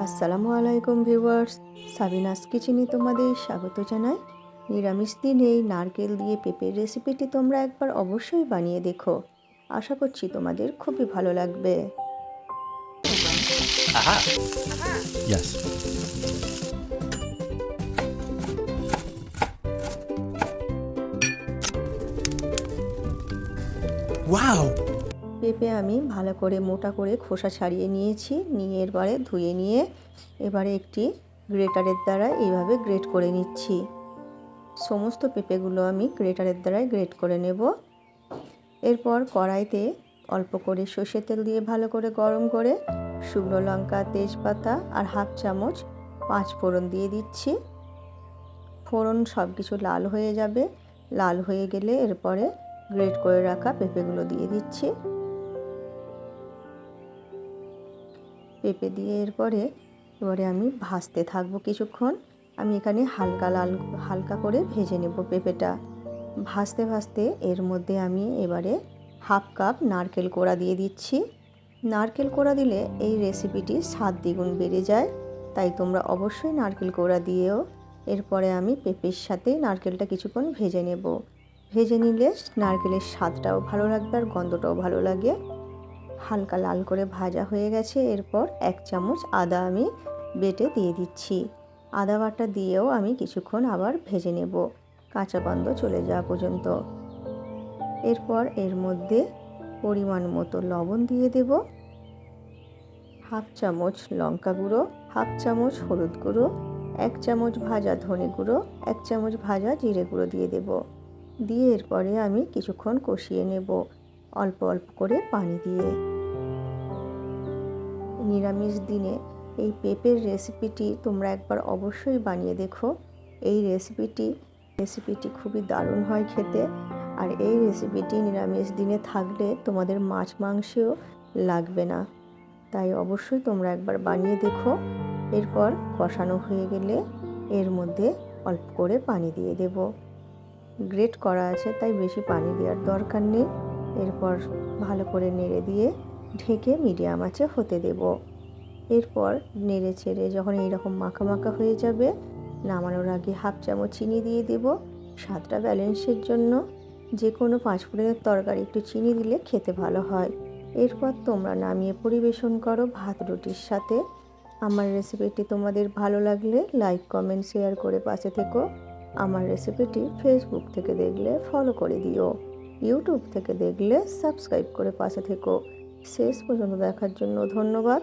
আসসালামু আলাইকুম viewers, Sabinus কিচেনে তোমাদের স্বাগত জানাই। নিরামিষ দিনে এই নারকেল দিয়ে পেঁপের রেসিপিটি তোমরা একবার অবশ্যই বানিয়ে দেখো। আশা করছি তোমাদের খুবই ভালো লাগবে। Aha. Yes. Wow! পেঁপে আমি ভালো করে মোটা করে খোসা ছাড়িয়ে নিয়েছি, নিয়ে এবারে ধুয়ে নিয়ে এবারে একটি গ্রেটারের দ্বারা এইভাবে গ্রেট করে নিচ্ছি। সমস্ত পেঁপেগুলো আমি গ্রেটারের দ্বারাই গ্রেট করে নেব। এরপর কড়াইতে অল্প করে সর্ষের তেল দিয়ে ভালো করে গরম করে শুকনো লঙ্কা, তেজপাতা আর হাফ চামচ 5 ফোড়ন দিয়ে দিচ্ছি। ফোড়ন সব কিছু লাল হয়ে যাবে। লাল হয়ে গেলে এরপরে গ্রেট করে রাখা পেঁপেগুলো দিয়ে দিচ্ছি। পেঁপে দিয়ে এবারে আমি ভাজতে থাকবো কিছুক্ষণ। আমি এখানে হালকা করে ভেজে নেব পেঁপেটা। ভাজতে ভাজতে এর মধ্যে আমি এবারে হাফ কাপ নারকেল কোড়া দিয়ে দিচ্ছি। নারকেল কোড়া দিলে এই রেসিপিটি স্বাদ দ্বিগুণ বেড়ে যায়, তাই তোমরা অবশ্যই নারকেল কোড়া দিয়েও। এরপরে আমি পেঁপের সাথে নারকেলটা কিছুক্ষণ ভেজে নেব। ভেজে নিলে নারকেলের স্বাদটাও ভালো লাগবে আর গন্ধটাও ভালো লাগে। হালকা লাল করে ভাজা হয়ে গেছে। এরপর 1 চামচ আদা আমি বেটে দিয়ে দিচ্ছি। আদা বাটা দিয়েও আমি কিছুক্ষণ আবার ভেজে নেব, কাঁচা গন্ধ চলে যাওয়া পর্যন্ত। এরপর এর মধ্যে পরিমাণ মতো লবণ দিয়ে দেব, হাফ চামচ লঙ্কা গুঁড়ো, হাফ চামচ হলুদ গুঁড়ো, 1 চামচ ভাজা ধনে গুঁড়ো, 1 চামচ ভাজা জিরে গুঁড়ো দিয়ে দেব। দিয়ে এরপরে আমি কিছুক্ষণ কষিয়ে নেব অল্প অল্প করে পানি দিয়ে। নিরামিষ দিনে এই পেঁপের রেসিপিটি তোমরা একবার অবশ্যই বানিয়ে দেখো। এই রেসিপিটি খুবই দারুণ হয় খেতে। আর এই রেসিপিটি নিরামিষ দিনে থাকলে তোমাদের মাছ মাংসও লাগবে না, তাই অবশ্যই তোমরা একবার বানিয়ে দেখো। এরপর কষানো হয়ে গেলে এর মধ্যে অল্প করে পানি দিয়ে দেব। গ্রেট করা আছে তাই বেশি পানি দেওয়ার দরকার নেই। এরপর ভালো করে নেড়ে দিয়ে ঢেকে মিডিয়াম আঁচে হতে দেব। এরপর নেড়ে ছেড়ে যখন এইরকম মাখা মাখা হয়ে যাবে, নামানোর আগে হাফ চামচ চিনি দিয়ে দেব স্বাদটা ব্যালেন্সের জন্য। যে কোনো 5 ফোড়নের তরকারি একটু চিনি দিলে খেতে ভালো হয়। এরপর তোমরা নামিয়ে পরিবেশন করো ভাত রুটির সাথে। আমার রেসিপিটি তোমাদের ভালো লাগলে লাইক, কমেন্ট, শেয়ার করে পাশে থেকো। আমার রেসিপিটি ফেসবুক থেকে দেখলে ফলো করে দিও, ইউটিউব থেকে দেখলে সাবস্ক্রাইব করে পাশে থেকো। শেষ পর্যন্ত দেখার জন্য ধন্যবাদ।